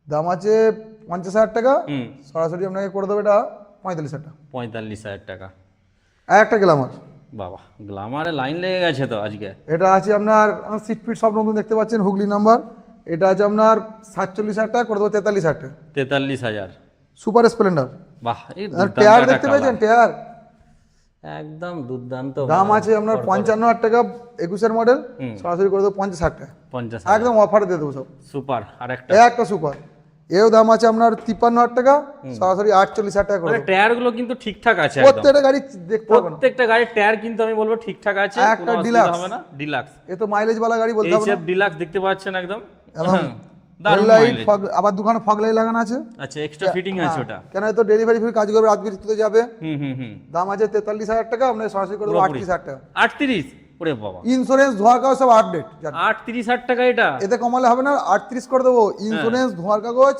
দাম আছে 50,000 টাকা, হুম, সরাসরি আপনাকে করে দেবো এটা 45,000 টাকা। 45,000 টাকা। আর একটা গ্ল্যামার, বাবা, গ্লামারে লাইন লেগে গেছে তো আজকে। এটা আছে আপনার সিট ফিট সব নতুন দেখতে পাচ্ছেন, হুগলি নাম্বার। এটা আছে আপনার 47,000 টাকা, করে দেবো 43,000 টাকা। 43,000। সুপার স্প্লেন্ডার, বাহ, এই টায়ার দুর্দান্ত দেখতে একটা পেয়েছেন, কালার, টায়ার। একদম দুর্দান্ত। দাম আছে আপনার 55,000 টাকা, 21-এর মডেল, হুম। সরাসরি করে দেবো 50,000 টাকা। 50,000। একদম অফারে দিয়ে দেবো সব। সুপার। আর একটা এই একটা সুপার, এও দাম আছে আপনার 53,000 টাকা, সরাসরি 48,000 টাকা করে মানে দেবো। টায়ার গুলো কিন্তু ঠিকঠাক আছে একদম। প্রত্যেকটা গাড়ি দেখতে হবে না। প্রত্যেকটা গাড়ির টায়ার কিন্তু আমি বলবো ঠিকঠাক আছে, একটা কোনো অসুবিধা ডিলাক্স। হবে না। ডিলাক্স, এ তো মাইলেজ বালা গাড়ি বলতে হবে না। এইচএফ ডিলাক্স দেখতে পাচ্ছেন একদম। এবং দারুণ লাইট, মাইলেজ। আবার দুখানে ফগ লাইট লাগানো আছে। আচ্ছা, এক্সট্রা ফিটিং আছে ওটা। কেন এ তো ডেলিভারি ফ্রি কাজ করবে, রাত বিরতিতে যাবে। হুম হুম হুম। দাম আছে 43,000 টাকা, আপনার সরাসরি করে দেবো 38,000 টাকা। 38? ওরে বাবা, ইন্স্যুরেন্স ধোয়ার কাগজ সব আপডেট। 38,000 টাকা এটা? এতে কমালে হবে না, 38 করে দেবো। ইন্স্যুরেন্স ধোয়ার কাগজ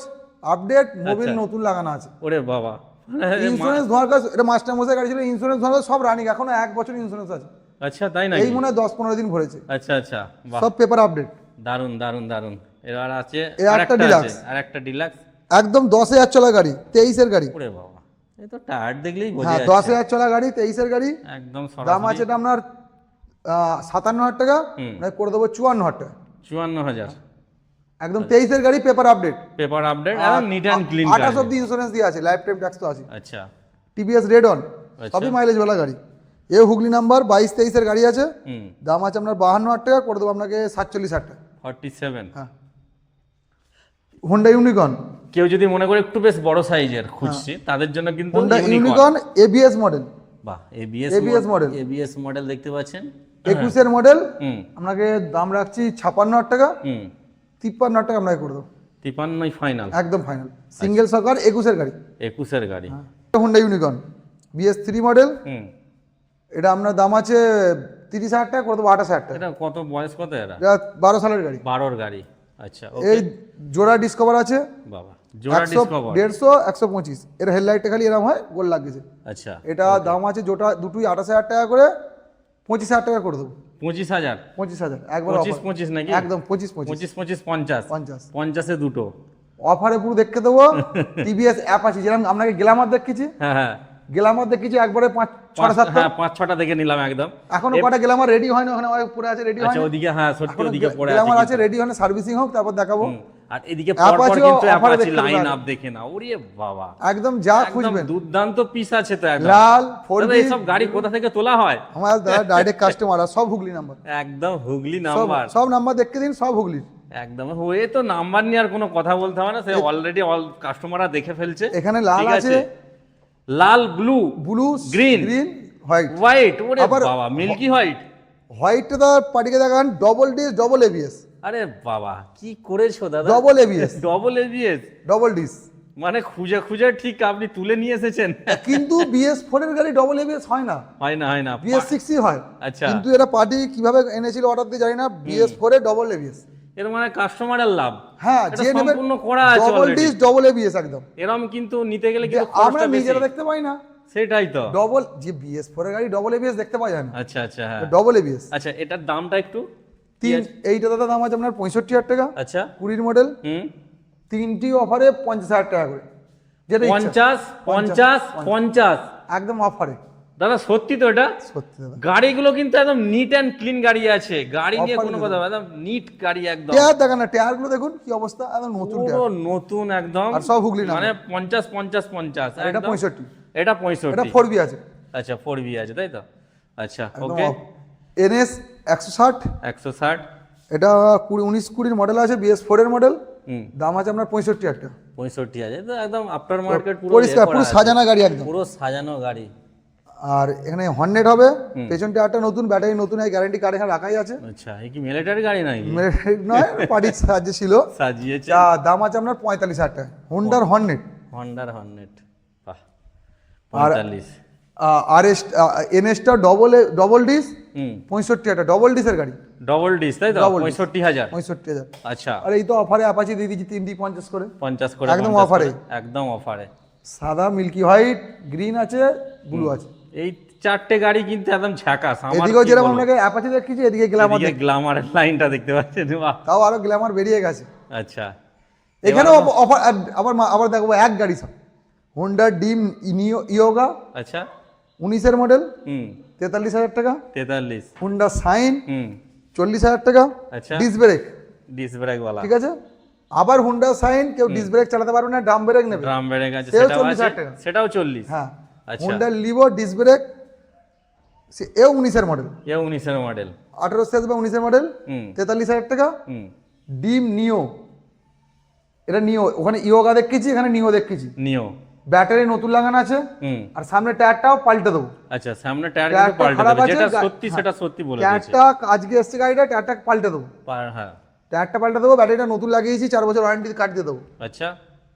আপডেট, মোবিল আচ্ছা। নতুন লাগানো আছে। ওরে বাবা, ইন্স্যুরেন্স ধোয়ার কাগজ, এটা মাস্টার মশাই গাড়ি ছিল, ইন্স্যুরেন্স ধোয়ার কাগজ সব রানিং, এখনো 1 বছর ইন্স্যুরেন্স আছে। আচ্ছা, তাই এই নাকি? মনে হয় 10-15 দিন ভরেছে, আচ্ছা আচ্ছা, বাহ, সব পেপার আপডেট। দারুন দারুন দারুন। এবার আছে এ একটা আরেকটা ডিলাক্স। আছে, আরেকটা ডিলাক্স। একদম 10,000 চলা গাড়ি, 23-এর গাড়ি। ওরে বাবা, এই তো টায়ার দেখলেই বোঝা হ্যাঁ, যাচ্ছে 10,000 চলা গাড়ি, 23-এর গাড়ি। একদম দাম আছে সরাসরি। এটা আপনার 57,000 টাকা, হুম। মানে করে দেবো 54,000 টাকা। 54,000। একদম 23-এর গাড়ি, পেপার আপডেট। পেপার আপডেট, একদম নিট অ্যান্ড ক্লিন 28 অব্দি ইন্স্যুরেন্স দিয়ে আছে, লাইফ টাইম ট্যাক্স তো আছে। আচ্ছা টিভিএস রেড অন, আচ্ছা। সবই মাইলেজ वाला গাড়ি। এ হুগলি নাম্বার 22-23-এর গাড়ি আছে। হুম। দাম আছে আপনার 52,000 টাকা, করে দেবো আপনাকে 47,000 টাকা। 47। হ্যাঁ, হোন্ডা ইউনিকর্ন। কেউ যদি মনে করে একটু বেশ বড় সাইজের খুঁজছি, তাদের জন্য কিন্তু Honda Unicorn. Unicorn ABS model, বাহ, ABS ABS model। ABS model দেখতে পাচ্ছেন। 21-এর মডেল। হুম আপনাকে দাম রাখছি 56,000 টাকা, হুম। 53,000 টাকা আপনাকে করে দেবো, 53 ফাইনাল। একদম ফাইনাল। সিঙ্গেল সকার 21-এর গাড়ি, 21-এর গাড়ি। Honda Unicorn BS3 model. হুম। এটা আপনার দাম আছে 30,000 টাকা, করে দেবো 28,000 টাকা। এটা কত, বয়স কত এরা? এটা 12 সালের গাড়ি। 12-র গাড়ি। আচ্ছা, এই ওকে। জোড়া ডিসকভার আছে, বাবা, জোড়া 100, ডিসকভার। 150, 125। এর হেডলাইটটা খালি এরকম হয়, গোল লাগিয়েছে। আচ্ছা, এটা দাম আছে জোটা দুটোই 28,000 টাকা করে, 25,000 টাকা করে দেবো। 25,000। 25,000 একবার 25 নাকি? একদম 25 25 25 50। 50 50-এ দুটো। অফারে পুরো দেখতে দেবো। টিভিএস অ্যাপ আছে, যেরকম আপনাকে গ্ল্যামার দেখিয়েছি, হ্যাঁ হ্যাঁ। গ্ল্যামার দেখিয়েছি একবারে 5-6-7টা। হ্যাঁ, 5-6টা দেখে নিলাম একদম। এখনো কটা গ্ল্যামার রেডি হয় না, ওখানে পড়ে আছে, রেডি হয় আচ্ছা, না। ওদিকে, হ্যাঁ সত্যি ওদিকে পড়ে আছে গ্ল্যামার আছে, কিন্তু। রেডি হয় না, সার্ভিসিং হোক তারপর দেখাবো। হুম, আর এদিকে App পর পর আছে, কিন্তু offer এ অ্যাপাচি দেখতে লাইন পাবেন। আপ দেখে না, ওরে বাবা, একদম যা একদম খুঁজবেন, দুর্দান্ত পিস আছে তো একদম। লাল 4B। দাদা, এইসব গাড়ি কোথা থেকে তোলা হয়? আমার দাদা ডাইরেক্ট কাস্টমার, সব হুগলি নাম্বার, একদম হুগলি সব নাম্বার। সব নাম্বার দেখতে দিন, সব হুগলির। একদম হয়ে তো নাম্বার নিয়ে আর কোনো কথা বলতে হবে না, সে অলরেডি কাস্টমাররা দেখে ফেলছে। এখানে লাল ঠিক আছে, লাল, blue, blue, green, green, white. White. ওরে আবার বাবা, মিল্কি হোয়াইট। হোয়াইটটা দাদা পার্টিকে দেখান, ডবল ডিস, ডবল এবিএস। আরে বাবা, কি করেছো দাদা? Double ABS, double ABS, double disc. মানে খুঁজে খুঁজে ঠিক আপনি তুলে নিয়ে এসেছেন। কিন্তু BS4 এর গাড়ি ডবল এবিএস হয় না, হয় না, হয় না। BS6 হয়। আচ্ছা। কিন্তু এরা পার্টি কিভাবে এনেছিল অর্ডার দিয়ে জানি না, BS4 এ ডবল এবিএস। এর মানে কাস্টমারের লাভ। হ্যাঁ, এটা যে নেবে সম্পূর্ণ করা আছে ডবল already। ডিস, ডবল এবিএস একদম। এরম কিন্তু নিতে গেলে যে কিন্তু আমরা খরচটা বেশি। নিজেরা দেখতে পাই না, সেটাই তো। ডবল যে BS4 এর গাড়ি ডবল এবিএস দেখতে পাওয়া যায় না, আচ্ছা আচ্ছা, হ্যাঁ। Double ABS. আচ্ছা, এটার দামটা একটু। এইটা দাদা দাম আছে আপনার 65,000 টাকা, আচ্ছা। 20 মডেল। হুম। তিনটি অফারে 50,000 টাকা করে, যেটা ইচ্ছা। 50 50 50। একদম অফারে, দাদা সত্যি তো এটা? সত্যি দাদা। গাড়িগুলো কিন্তু একদম নিট অ্যান্ড ক্লিন গাড়ি আছে, গাড়ি নিয়ে Offer কোনো এ কথা হবে না, একদম নিট গাড়ি একদম। টায়ার দেখেন না, টায়ার গুলো দেখুন কি অবস্থা, একদম নতুন পুরো টায়ার। নতুন একদম। আর সব হুগলি মানে নাম্বার। 50 50 50। আর এটা একদম। 65, এটা এটা 65। 4B আছে। আচ্ছা, 4B আছে তাই তো? আচ্ছা, একদম ওকে। NS 160, 160। এটা 19-20 মডেল আছে, BS4 এর মডেল। হুম। দাম আছে আপনার 65,000 টাকা। 65 আছে তো, একদম আফটার মার্কেট পুরো পরিষ্কার, ইয়ে পুরো করা আছে। সাজানো গাড়ি একদম। পুরো সাজানো গাড়ি। আর এখানে হর্নেট হবে, পেছন টায়ারটা নতুন, ব্যাটারি নতুন, এই গ্যারান্টি কার্ড এখানে রাখাই আছে। আচ্ছা, এই কি মিলিটারি গাড়ি নাকি? নয়, পার্টির সাহায্যে ছিল। সাজিয়েছে। যা দাম আছে আপনার 45,000 টাকা, হোন্ডার হর্নেট। হন্ডার হর্নেট, বাহ। আর 45। RS NS-টা ডবল ডিস, হুম। 65,000 টাকা, ডবল ডিসের গাড়ি, ডবল ডিস তাই তো? Double disc। 65,000। 65,000। আচ্ছা, আর এই তো অফারে অ্যাপাচি দিয়ে দিচ্ছি 3D 50 করে, 50 করে। একদম 50 offer করে, এ। একদম অফারে। সাদা, মিল্কি হোয়াইট, গ্রিন আছে, ব্লু আছে। এই চারটে গাড়ি কিন্তু একদম ঝাকাস। আমার এদিকেও কি যেরকম বলবো? আপনাকে অ্যাপাচি দেখিয়েছি, এদিকে গ্ল্যামার এদিকে গ্ল্যামারের লাইনটা দেখতে পাচ্ছেন, বাহ। তাও আরো গ্ল্যামার বেরিয়ে গেছে। আচ্ছা, এখানেও অফার, আবার দেখো এক গাড়ি সব হোন্ডা ডিম ইয়োগা আচ্ছা 19-এর মডেল হুম 43,000 টাকা, 43 হোন্ডা সাইন হুম 40,000 টাকা, আচ্ছা ডিস্ক ব্রেক, ডিস ব্রেক वाला ঠিক আছে। আবার হোন্ডা সাইন কেউ ডিস্ক ব্রেক চালাতে পারবে না, ড্রাম ব্রেক নেবে, ড্রাম ব্রেক আছে সেও সেটাও 40,000 আছে টাকা। সেটাও 40 হ্যাঁ আচ্ছা হোন্ডা লিভো ডিস্ক ব্রেক, এও 19-এর মডেল, এ 19 এর মডেল 18 সিএস বা 19-এর মডেল হুম 43,000 টাকা। হুম ডিম নিও, এটা নিও, ওখানে ইয়োগা দেখেছি, এখানে নিও দেখেছি। নিও ব্যাটারি নতুন লাগানো আছে, হুম আর সামনে টায়ারটাও পাল্টে দেবো। আচ্ছা সামনে টায়ার টায়ারটা কিন্তু পাল্টে খারাপ দেবে, আছে, যেটা গা- সত্যি হ্যাঁ। সেটা সত্যি বলে দিয়েছে টায়ারটা আজকে এসছে গাড়িটা, টায়ারটা পাল্টে দেবো, হ্যাঁ টায়ারটা পাল্টে দেবো, ব্যাটারিটা নতুন লাগিয়েছি, 4 বছর ওয়ারেন্টি কার্ড দিয়ে দেবো। আচ্ছা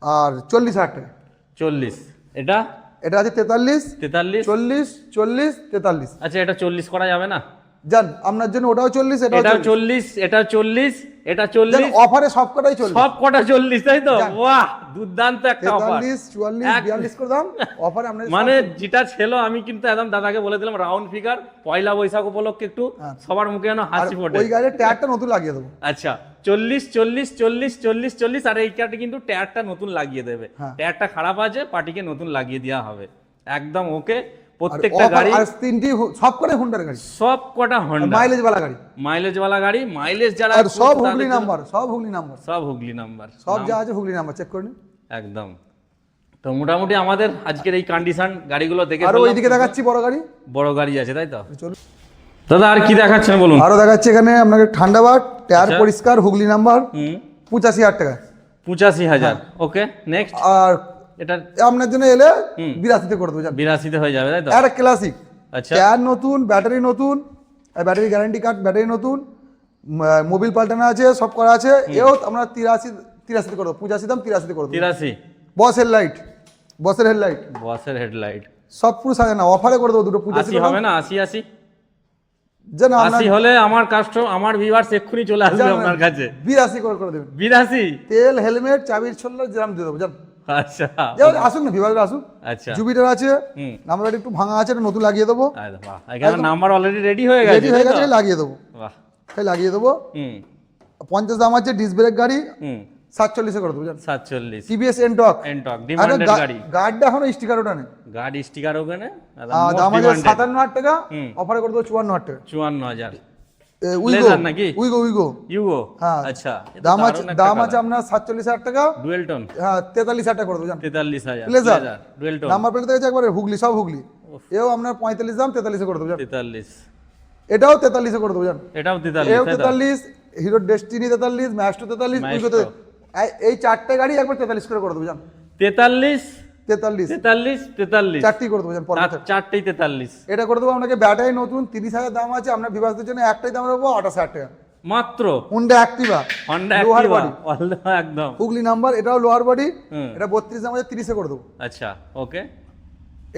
আর 40,000 টাকা। 40 এটা এটা আছে 43, 43 40, 40, 43। আচ্ছা এটা 40 করা যাবে না? জান আপনার জন্য ওটাও 40, এটাও এটাও 40 এটা 40 এটা 40 অফারে সব কটাই 40। সব কটা 40 তাই তো? যান। বাহ দুর্দান্ত একটা অফার 43, 44, 42 করে দাম অফারে আমরা মানে যেটা ছিল আমি কিন্তু একদম দাদাকে বলে দিলাম রাউন্ড ফিগার পয়লা বৈশাখ উপলক্ষে একটু সবার মুখে যেন হাসি ফোটে। ওই গাড়ির টায়ারটা নতুন লাগিয়ে দেবো। আচ্ছা 40 40 40 40 40 আর এই কার্ডে কিন্তু টায়ারটা নতুন লাগিয়ে দেবে, হ্যাঁ। টায়ারটা খারাপ আছে পার্টিকে নতুন লাগিয়ে দেওয়া হবে একদম ওকে। আর প্রত্যেকটা offer গাড়ি আর তিনটি সব কটাই হোন্ডার গাড়ি, সব কটা হন্ডা মাইলেজ वाला গাড়ি, মাইলেজ वाला গাড়ি, মাইলেজ যারা আর সব তাদের হুগলি জন্য- নাম্বার, সব হুগলি নাম্বার, সব হুগলি নাম্বার সব যা আছে হুগলি নাম্বার, চেক করে নিন। একদম। তো মোটামুটি আমাদের আজকের এই কন্ডিশন গাড়িগুলো দেখে আর ফেললাম। ওইদিকে দেখাচ্ছি বড় গাড়ি, বড় গাড়ি আছে তাই তো? চলুন। দাদা আর কি দেখাচ্ছেন বলুন। আরো দেখাচ্ছি এখানে আপনাকে ঠান্ডাবাট, টায়ার আচ্ছা। পরিষ্কার, হুগলি নাম্বার, হুম 85,000 টাকা। 85,000 ওকে নেক্সট আর এটা আপনার জন্য এলে 82-তে করে দেবো জান। 82 হয়ে যাবে তাই তো? একটা ক্লাসিক, আচ্ছা টায়ার নতুন, ব্যাটারি নতুন, ব্যাটারি গ্যারান্টি কার্ড, ব্যাটারি নতুন, মোবিল পাল্টানো আছে, সব করা আছে, এও আমরা 83-তে করে দেবো, 85 দাম 83-তে করে দেবো। 83 বস হেডলাইট, বসের হেডলাইট বসের হেডলাইট সব পুরো সাজানো, অফারে করে দেবো দুটো 85 80 হবে না? 80 জান আপনার 80 হলে আমার ভিউয়ার্স এক্ষুনি চলে আসবে আপনার কাছে। 82 করে দেবেন। 82 তেল, হেলমেট, চাবির ছল্লা যেরকম দিয়ে দেবো জান। আচ্ছা যাও আসুন না, ভিভাররা আসুন। আচ্ছা জুপিটার আছে, হুম নাম্বার একটু ভাঙা আছে, এটা নতুন লাগিয়ে দেবো, আরে বাহ এখানে নাম্বার অলরেডি রেডি হয়ে গেছে রেডি হয়ে তাই তো? গেছে, লাগিয়ে দেবো, বাহ লাগিয়ে দেবো। হুম 50 দাম আছে, ডিস্ক ব্রেক গাড়ি, হুম 47-এ করে দেবো জান। 47 টিভিএস এনটক, এনটক ডিমান্ডেড গাড়ি, গার্ডটা এখনো স্টিকার ওঠানে, গাড়ি স্টিকার ওখানে দাম আছে 57,000 টাকা, হুম। অফারে করে দেবো 54,000 টাকা। 54,000 উইগো, Blazer নাকি? উইগো, ইউগো হ্যাঁ। আচ্ছা দাম আছে আপনার 47,000 টাকা, ডুয়েল টোন হ্যাঁ 43,000 টাকা করে দেবো জান। 43,000 Blazer। Dual tone number plate দেখেছে একবারে হুগলি, সব হুগলি, এও আপনার 45 দাম 43-এ করে দেবো জান। 43 এটাও 43-এ করে দেবো জান। এটাও এও 43 তাই তো? 43, হিরো ডেস্টিনি 43, ম্যাস্টো 43, উইগো Maestro। এই চারটে গাড়ি একবার 43 করে দেবো জান। 43 43 43 চারটি করে দেবো জান, পরে চারটেই 43 এটা করে দেবো আপনাকে। ব্যাটারি নতুন, 30,000 দাম আছে, আপনার বিভাগদের জন্য একটাই দাম রাখবো 28,000 টাকা। মাত্র হুন্ডা অ্যাক্টিভা, হন্ডা লোহার অ্যাক্টিভা বডি, একদম হুগলি নাম্বার, এটাও লোহার বডি, হুম। এটা 32 দাম আছে, 30-এ করে দেবো। আচ্ছা ওকে।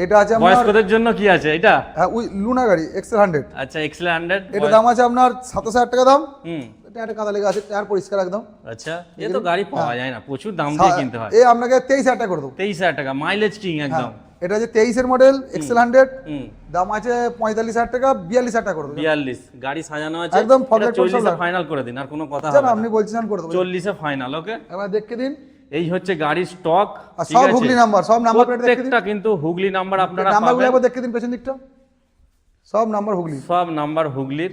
এটা আছে আপনার বয়স্কদের জন্য কি আছে এটা? হ্যাঁ ওই লুনা গাড়ি এক্সেল 100, আচ্ছা এক্সেল 100 এটা দাম আছে আপনার 27,000 টাকা দাম। হুম এটা একটা কাদা লেগে আছে, টায়ার পরিষ্কার একদম। আচ্ছা এ তো গাড়ি পাওয়া যায় না, প্রচুর দাম দিয়ে কিনতে হয়। এ আপনাকে 23,000 টাকা করে দেবো। 23,000 টাকা মাইলেজ কিং একদম। এটা যে 23-এর মডেল এক্সেল 100, হুম দাম আছে 45,000 টাকা, 42,000 টাকা করে দেবো। 42 গাড়ি সাজানো আছে একদম ফগলেট 40 ফাইনাল করে দিন, আর কোনো কথা জান হবে আপনি না। বলছেন করে দেবো, 40 ফাইনাল ওকে। এবার দেখে দিন। এই হচ্ছে গাড়ির স্টক, আর ঠিক সব আছে? হুগলি নাম্বার, সব নাম্বার প্লেট দেখে দিন, প্রত্যেকটা কিন্তু হুগলি নাম্বার আপনারা নাম্বারগুলো পাবেন, একবার দেখে দিন পেছন দিকটা, সব নাম্বার হুগলি। সব নাম্বার হুগলির।